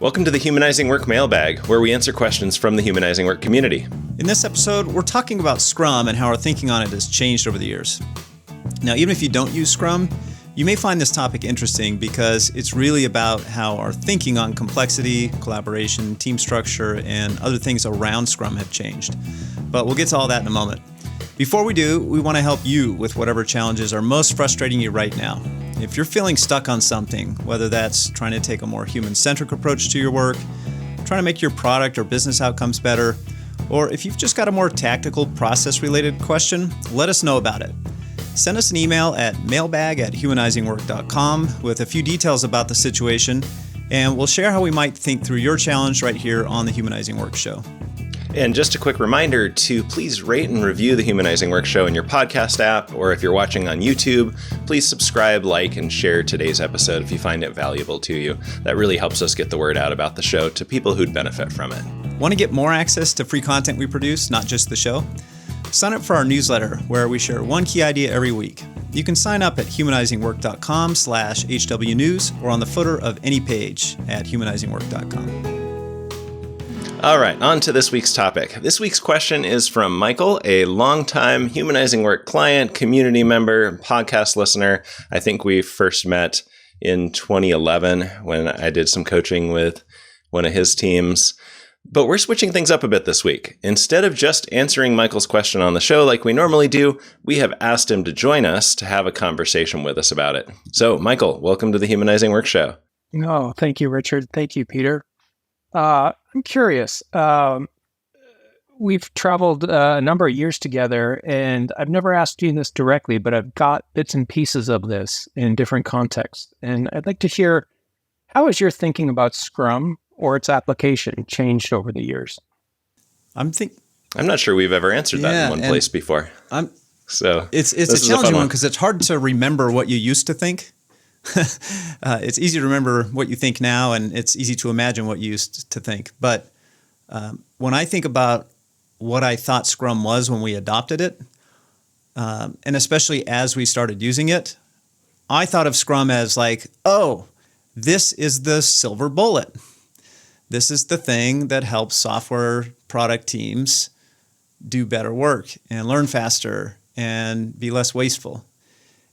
Welcome to the Humanizing Work Mailbag, where we answer questions from the Humanizing Work community. In this episode, we're talking about Scrum and how our thinking on it has changed over the years. Now, even if you don't use Scrum, you may find this topic interesting because it's really about how our thinking on complexity, collaboration, team structure, and other things around Scrum have changed. But we'll get to all that in a moment. Before we do, we want to help you with whatever challenges are most frustrating you right now. If you're feeling stuck on something, whether that's trying to take a more human-centric approach to your work, trying to make your product or business outcomes better, or if you've just got a more tactical process-related question, let us know about it. Send us an email at mailbag@humanizingwork.com with a few details about the situation, and we'll share how we might think through your challenge right here on the Humanizing Work Show. And just a quick reminder to please rate and review the Humanizing Work Show in your podcast app, or if you're watching on YouTube, please subscribe, like, and share today's episode if you find it valuable to you. That really helps us get the word out about the show to people who'd benefit from it. Want to get more access to free content we produce, not just the show? Sign up for our newsletter, where we share one key idea every week. You can sign up at humanizingwork.com/HWnews or on the footer of any page at humanizingwork.com. All right, on to this week's topic. This week's question is from Michael, a longtime Humanizing Work client, community member, podcast listener. I think we first met in 2011 when I did some coaching with one of his teams. But we're switching things up a bit this week. Instead of just answering Michael's question on the show like we normally do, we have asked him to join us to have a conversation with us about it. So, Michael, welcome to the Humanizing Work Show. Oh, thank you, Richard. Thank you, Peter. I'm curious. We've traveled a number of years together, and I've never asked you this directly, but I've got bits and pieces of this in different contexts. And I'd like to hear, how has your thinking about Scrum or its application changed over the years? I'm not sure we've ever answered that in one place before. So it's a challenging one because it's hard to remember what you used to think. It's easy to remember what you think now, and it's easy to imagine what you used to think. But when I think about what I thought Scrum was when we adopted it, and especially as we started using it, I thought of Scrum as like, oh, this is the silver bullet. This is the thing that helps software product teams do better work and learn faster and be less wasteful.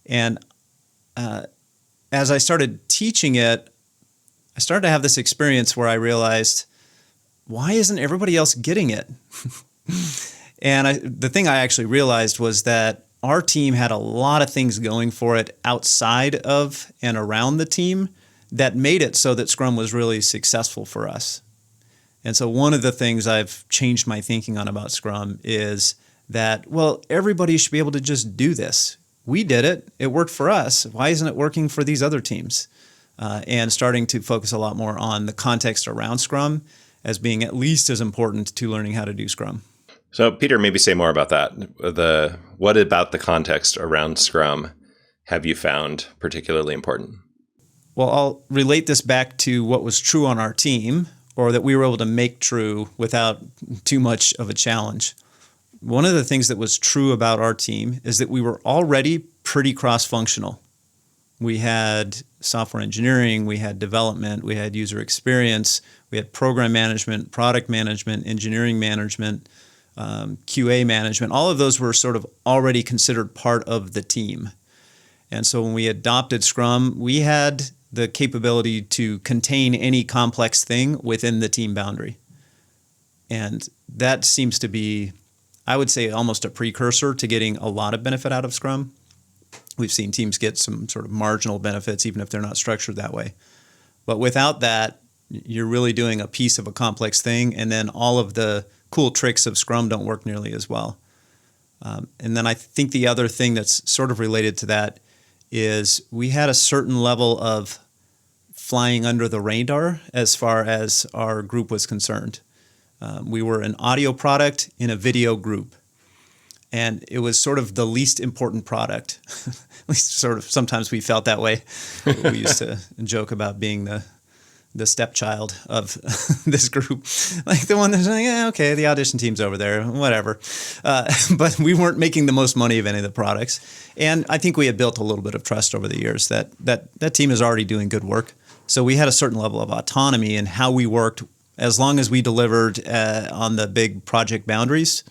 And as I started teaching it, I started to have this experience where I realized, why isn't everybody else getting it? And the thing I actually realized was that our team had a lot of things going for it outside of and around the team that made it so that Scrum was really successful for us. And so one of the things I've changed my thinking on about Scrum is that, well, everybody should be able to just do this. We did it. It worked for us. Why isn't it working for these other teams? And starting to focus a lot more on the context around Scrum as being at least as important to learning how to do Scrum. So, Peter, maybe say more about that. What about the context around Scrum have you found particularly important? Well, I'll relate this back to what was true on our team, or that we were able to make true without too much of a challenge. One of the things that was true about our team is that we were already pretty cross-functional. We had software engineering, we had development, we had user experience, we had program management, product management, engineering management, QA management. All of those were sort of already considered part of the team. And so when we adopted Scrum, we had the capability to contain any complex thing within the team boundary. And that seems to be, I would say, almost a precursor to getting a lot of benefit out of Scrum. We've seen teams get some sort of marginal benefits, even if they're not structured that way. But without that, you're really doing a piece of a complex thing, and then all of the cool tricks of Scrum don't work nearly as well. And then I think the other thing that's sort of related to that is we had a certain level of flying under the radar as far as our group was concerned. We were an audio product in a video group, and it was sort of the least important product. At least sort of sometimes we felt that way. We used to joke about being the stepchild of this group, like the one that's like, yeah, okay, the audition team's over there, whatever. But we weren't making the most money of any of the products. And I think we had built a little bit of trust over the years that team is already doing good work. So we had a certain level of autonomy in how we worked. As long as we delivered on the big project boundaries,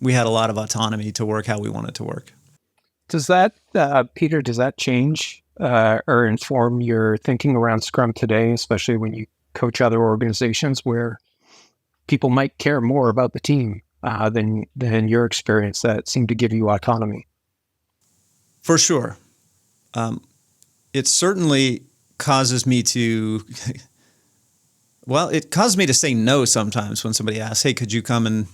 we had a lot of autonomy to work how we wanted to work. Does that, Peter, does that change or inform your thinking around Scrum today, especially when you coach other organizations where people might care more about the team than your experience that seemed to give you autonomy? For sure. It certainly causes me to, well, it causes me to say no sometimes when somebody asks, hey, could you come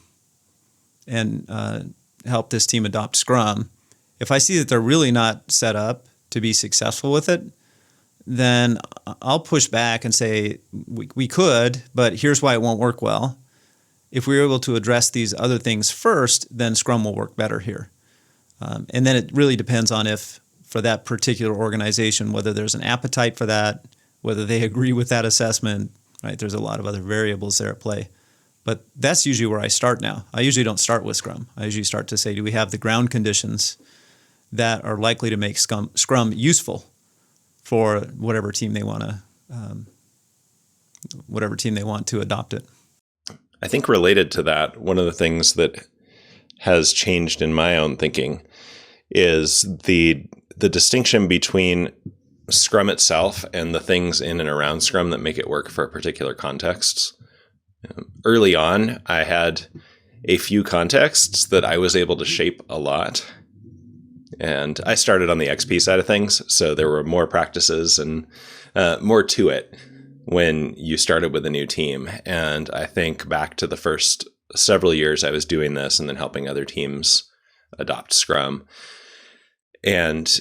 and help this team adopt Scrum? If I see that they're really not set up to be successful with it, then I'll push back and say, we could, but here's why it won't work well. If we're able to address these other things first, then Scrum will work better here. And then it really depends on if, for that particular organization, whether there's an appetite for that, whether they agree with that assessment, right? There's a lot of other variables there at play. But that's usually where I start now. I usually don't start with Scrum. I usually start to say, do we have the ground conditions that are likely to make Scrum useful for whatever team they want to adopt it? I think related to that, one of the things that has changed in my own thinking is the distinction between Scrum itself and the things in and around Scrum that make it work for particular contexts. Early on, I had a few contexts that I was able to shape a lot. And I started on the XP side of things, so there were more practices and more to it when you started with a new team. And I think back to the first several years I was doing this and then helping other teams adopt Scrum. And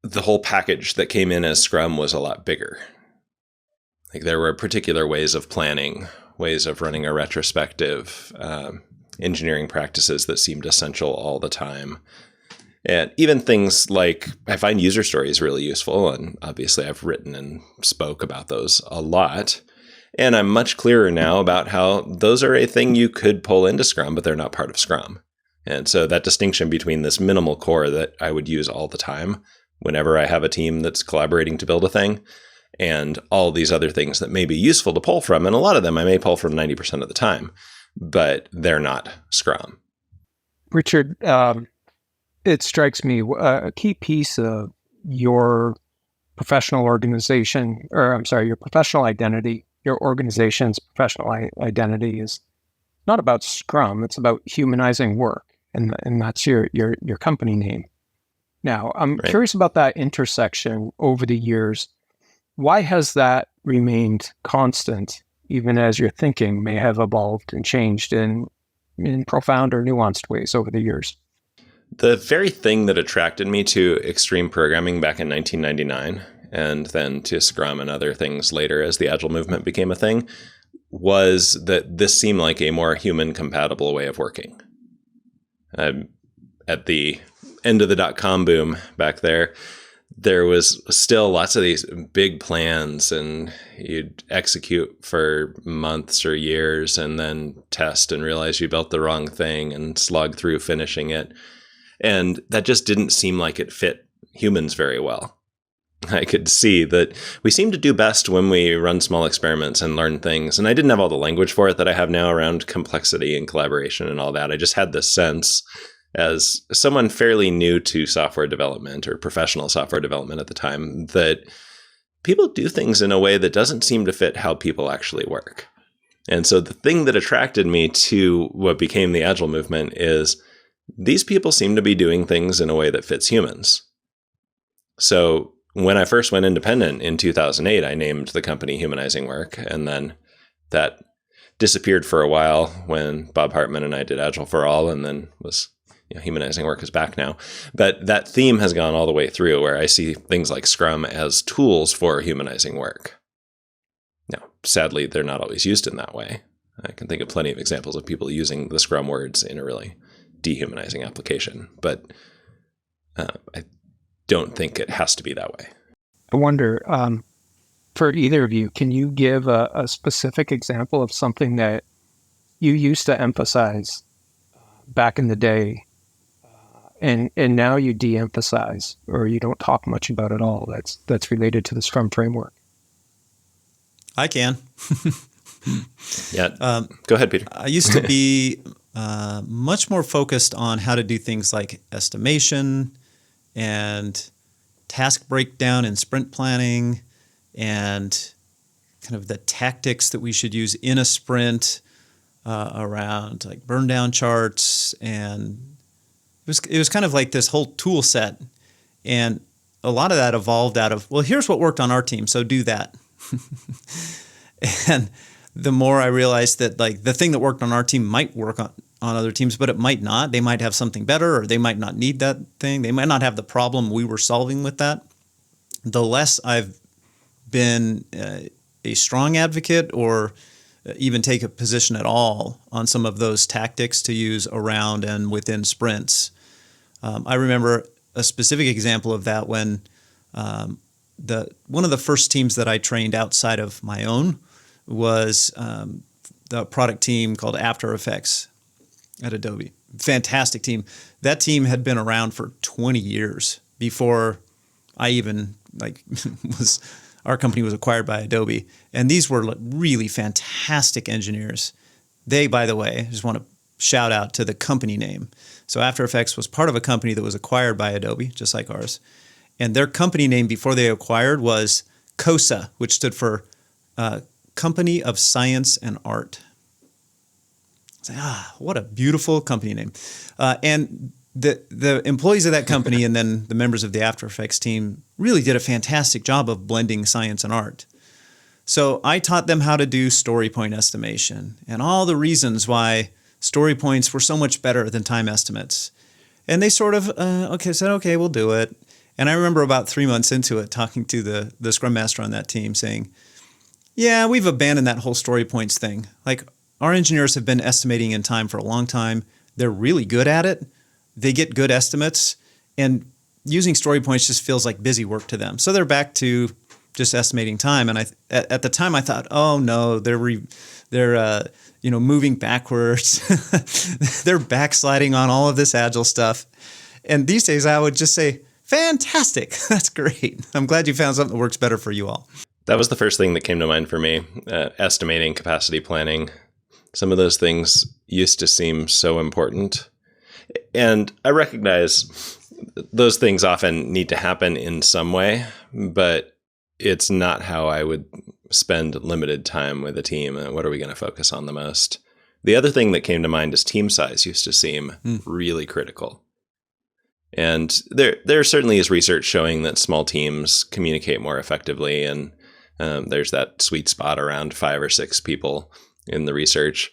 the whole package that came in as Scrum was a lot bigger. Like there were particular ways of planning, ways of running a retrospective, engineering practices that seemed essential all the time. And even things like, I find user stories really useful. And obviously I've written and spoke about those a lot. And I'm much clearer now about how those are a thing you could pull into Scrum, but they're not part of Scrum. And so that distinction between this minimal core that I would use all the time whenever I have a team that's collaborating to build a thing, and all these other things that may be useful to pull from. And a lot of them I may pull from 90% of the time, but they're not Scrum. Richard, it strikes me a key piece of your professional organization, your professional identity, your organization's professional identity is not about Scrum. It's about humanizing work. And that's your company name. Now, I'm curious about that intersection over the years. Why has that remained constant, even as your thinking may have evolved and changed in profound or nuanced ways over the years? The very thing that attracted me to extreme programming back in 1999, and then to Scrum and other things later as the Agile movement became a thing, was that this seemed like a more human-compatible way of working. At the end of the .com boom back there was still lots of these big plans, and you'd execute for months or years and then test and realize you built the wrong thing and slog through finishing it. And that just didn't seem like it fit humans very well. I could see that we seem to do best when we run small experiments and learn things. And I didn't have all the language for it that I have now around complexity and collaboration and all that. I just had this sense as someone fairly new to software development or professional software development at the time that people do things in a way that doesn't seem to fit how people actually work. And so the thing that attracted me to what became the Agile movement is these people seem to be doing things in a way that fits humans. So when I first went independent in 2008, I named the company Humanizing Work, and then that disappeared for a while when Bob Hartman and I did Agile for All, and then was Humanizing Work is back now. But that theme has gone all the way through, where I see things like Scrum as tools for humanizing work. Now, sadly, they're not always used in that way. I can think of plenty of examples of people using the Scrum words in a really dehumanizing application, but I don't think it has to be that way. I wonder, for either of you, can you give a specific example of something that you used to emphasize back in the day, and now you de-emphasize, or you don't talk much about at all, that's related to the Scrum framework? I can. Yeah. Go ahead, Peter. I used to be much more focused on how to do things like estimation and task breakdown and sprint planning and kind of the tactics that we should use in a sprint around like burn down charts. And it was kind of like this whole tool set. And a lot of that evolved out of, well, here's what worked on our team, so do that. And the more I realized that like the thing that worked on our team might work on other teams, but it might not. They might have something better, or they might not need that thing. They might not have the problem we were solving with that. The less I've been a strong advocate or even take a position at all on some of those tactics to use around and within sprints. I remember a specific example of that when one of the first teams that I trained outside of my own was the product team called After Effects at Adobe. Fantastic team. That team had been around for 20 years before I even our company was acquired by Adobe. And these were really fantastic engineers. They, by the way, just want to shout out to the company name. So After Effects was part of a company that was acquired by Adobe, just like ours. And their company name before they acquired was COSA, which stood for Company of Science and Art. What a beautiful company name. And the employees of that company and then the members of the After Effects team really did a fantastic job of blending science and art. So I taught them how to do story point estimation and all the reasons why story points were so much better than time estimates. And they sort of said, okay, we'll do it. And I remember about 3 months into it talking to the Scrum Master on that team saying, yeah, we've abandoned that whole story points thing. Like, our engineers have been estimating in time for a long time. They're really good at it. They get good estimates, and using story points just feels like busy work to them. So they're back to just estimating time. And at the time I thought, oh no, they're moving backwards. They're backsliding on all of this agile stuff. And these days I would just say, fantastic. That's great. I'm glad you found something that works better for you all. That was the first thing that came to mind for me, estimating, capacity planning. Some of those things used to seem so important. And I recognize those things often need to happen in some way, but it's not how I would spend limited time with a team. What are we going to focus on the most? The other thing that came to mind is team size used to seem really critical. And there certainly is research showing that small teams communicate more effectively, and there's that sweet spot around 5 or 6 people in the research.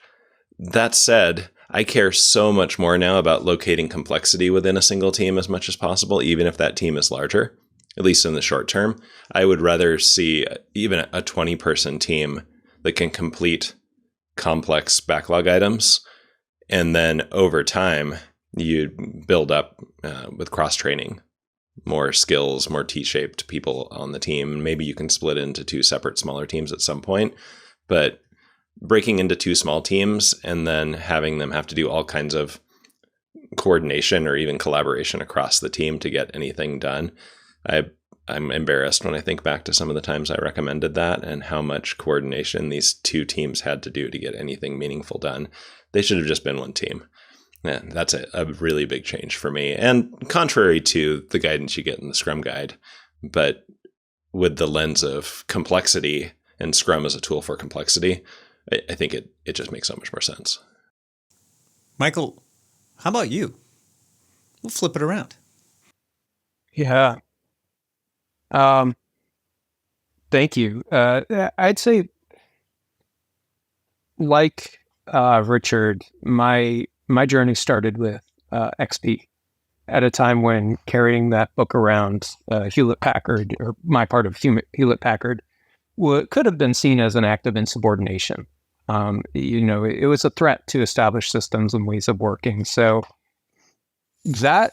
That said, I care so much more now about locating complexity within a single team as much as possible, even if that team is larger, at least in the short term. I would rather see even a 20-person team that can complete complex backlog items, and then over time, you build up with cross-training, more skills, more T-shaped people on the team. Maybe you can split into 2 separate smaller teams at some point, but breaking into 2 small teams and then having them have to do all kinds of coordination or even collaboration across the team to get anything done. I'm embarrassed when I think back to some of the times I recommended that and how much coordination these 2 teams had to do to get anything meaningful done. They should have just been 1 team. Yeah, that's a really big change for me. And contrary to the guidance you get in the Scrum Guide, but with the lens of complexity and Scrum as a tool for complexity, I think it just makes so much more sense. Michael, how about you? We'll flip it around. Yeah. Thank you. I'd say, like Richard, my journey started with XP at a time when carrying that book around Hewlett-Packard, or my part of Hewlett-Packard, could have been seen as an act of insubordination. It was a threat to established systems and ways of working. So that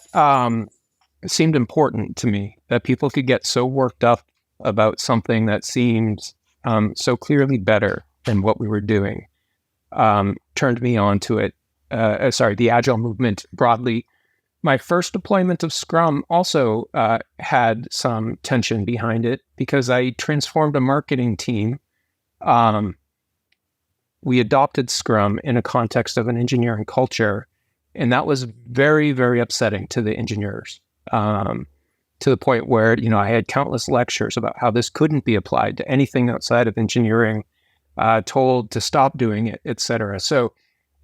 seemed important to me, that people could get so worked up about something that seemed so clearly better than what we were doing. Turned me on to it. The Agile movement broadly. My first deployment of Scrum also had some tension behind it because I transformed a marketing team we adopted Scrum in a context of an engineering culture, and that was very, very upsetting to the engineers, to the point where, I had countless lectures about how this couldn't be applied to anything outside of engineering, told to stop doing it, et cetera. So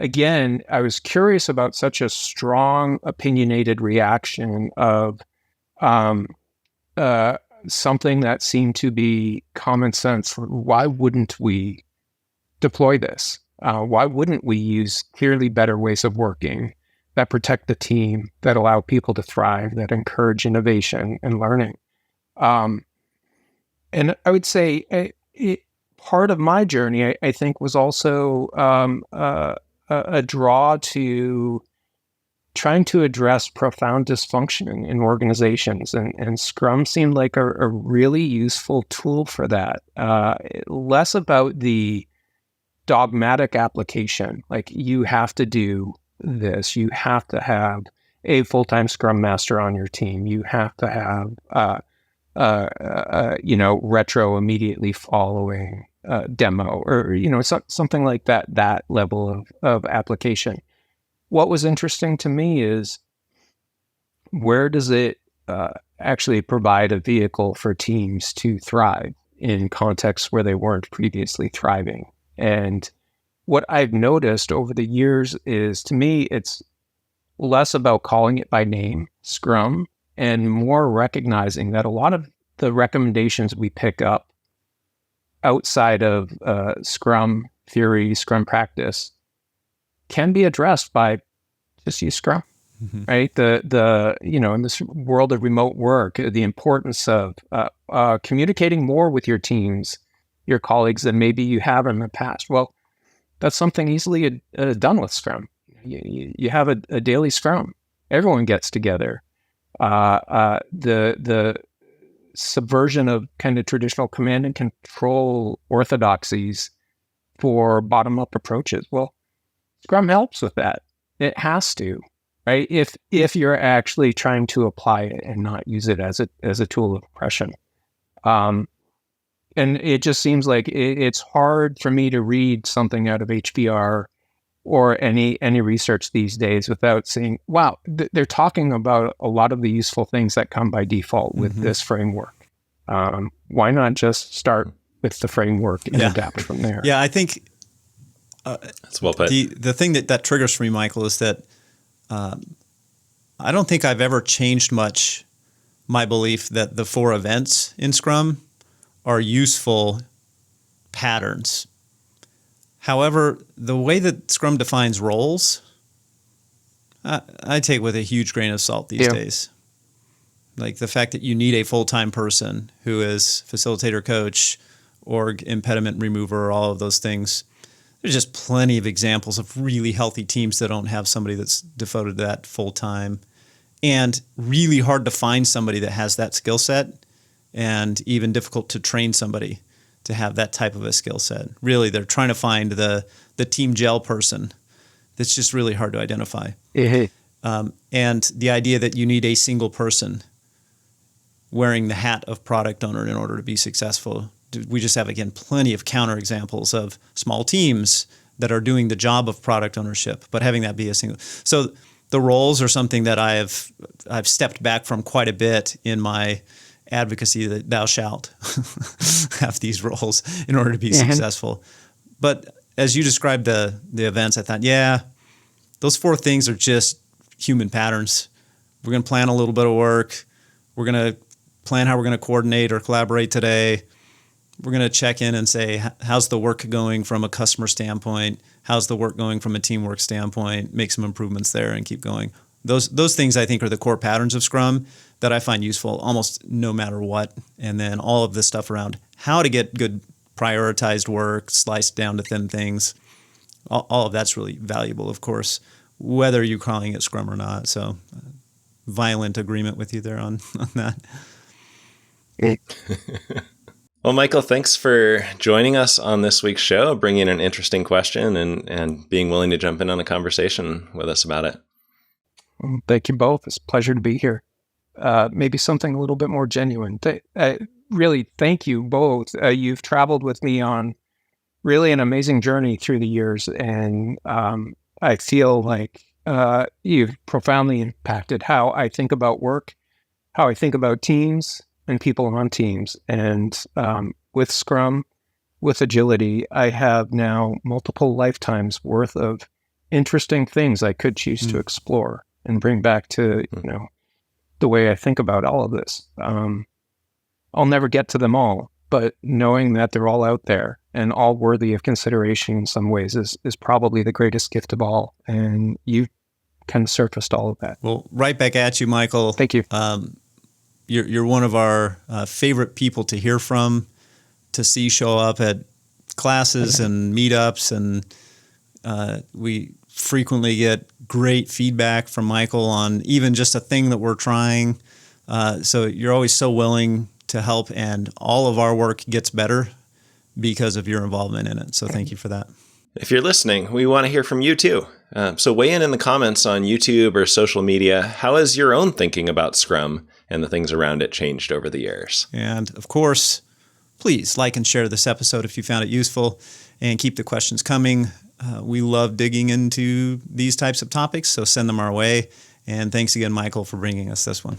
again, I was curious about such a strong, opinionated reaction of something that seemed to be common sense. Why wouldn't we deploy this? Why wouldn't we use clearly better ways of working that protect the team, that allow people to thrive, that encourage innovation and learning? And I would say part of my journey, I think, was also a draw to trying to address profound dysfunction in organizations. And Scrum seemed like a really useful tool for that. Less about the dogmatic application, like you have to do this, you have to have a full-time Scrum Master on your team, you have to have retro immediately following demo, or something like that level of application. What was interesting to me is, where does it actually provide a vehicle for teams to thrive in contexts where they weren't previously thriving? And what I've noticed over the years is, to me, it's less about calling it by name, Scrum, and more recognizing that a lot of the recommendations we pick up outside of Scrum theory, Scrum practice, can be addressed by just use Scrum, right? In this world of remote work, the importance of communicating more with your teams, your colleagues, than maybe you have in the past. Well, that's something easily done with Scrum. You have a daily Scrum. Everyone gets together. The subversion of kind of traditional command and control orthodoxies for bottom-up approaches. Well, Scrum helps with that. It has to, right? If you're actually trying to apply it and not use it as a tool of oppression. And it just seems like it's hard for me to read something out of HBR or any research these days without saying, wow, they're talking about a lot of the useful things that come by default with this framework. Why not just start with the framework and adapt from there? Yeah, I think that's well put. The thing that triggers for me, Michael, is that I don't think I've ever changed much my belief that the 4 events in Scrum are useful patterns. However, the way that Scrum defines roles, I take with a huge grain of salt these days. Like the fact that you need a full-time person who is facilitator, coach, org impediment remover, all of those things. There's just plenty of examples of really healthy teams that don't have somebody that's devoted to that full-time, and really hard to find somebody that has that skill set, and even difficult to train somebody to have that type of a skill set. Really, they're trying to find the team gel person that's just really hard to identify. And the idea that you need a single person wearing the hat of product owner in order to be successful. We just have, again, plenty of counterexamples of small teams that are doing the job of product ownership, but having that be a single. So the roles are something that I've stepped back from quite a bit in my advocacy, that thou shalt have these roles in order to be successful. But as you described the events, I thought, those 4 things are just human patterns. We're going to plan a little bit of work. We're going to plan how we're going to coordinate or collaborate today. We're going to check in and say, how's the work going from a customer standpoint? How's the work going from a teamwork standpoint? Make some improvements there and keep going. Those things, I think, are the core patterns of Scrum that I find useful almost no matter what. And then all of this stuff around how to get good prioritized work, sliced down to thin things. All of that's really valuable, of course, whether you're calling it Scrum or not. So violent agreement with you there on that. Well, Michael, thanks for joining us on this week's show, bringing an interesting question and being willing to jump in on a conversation with us about it. Well, thank you both. It's a pleasure to be here. Maybe something a little bit more genuine. Really, thank you both. You've traveled with me on really an amazing journey through the years. And I feel like you've profoundly impacted how I think about work, how I think about teams and people on teams. And with Scrum, with agility, I have now multiple lifetimes worth of interesting things I could choose to explore and bring back to, the way I think about all of this. I'll never get to them all, but knowing that they're all out there and all worthy of consideration in some ways is probably the greatest gift of all. And you kind of surfaced all of that. Well, right back at you, Michael. Thank you. You're one of our favorite people to hear from, to see show up at classes and meetups, and we frequently get great feedback from Michael on even just a thing that we're trying. So you're always so willing to help, and all of our work gets better because of your involvement in it. So thank you for that. If you're listening, we want to hear from you too. So weigh in the comments on YouTube or social media. How has your own thinking about Scrum and the things around it changed over the years? And of course, please like and share this episode if you found it useful, and keep the questions coming. We love digging into these types of topics, so send them our way. And thanks again, Michael, for bringing us this one.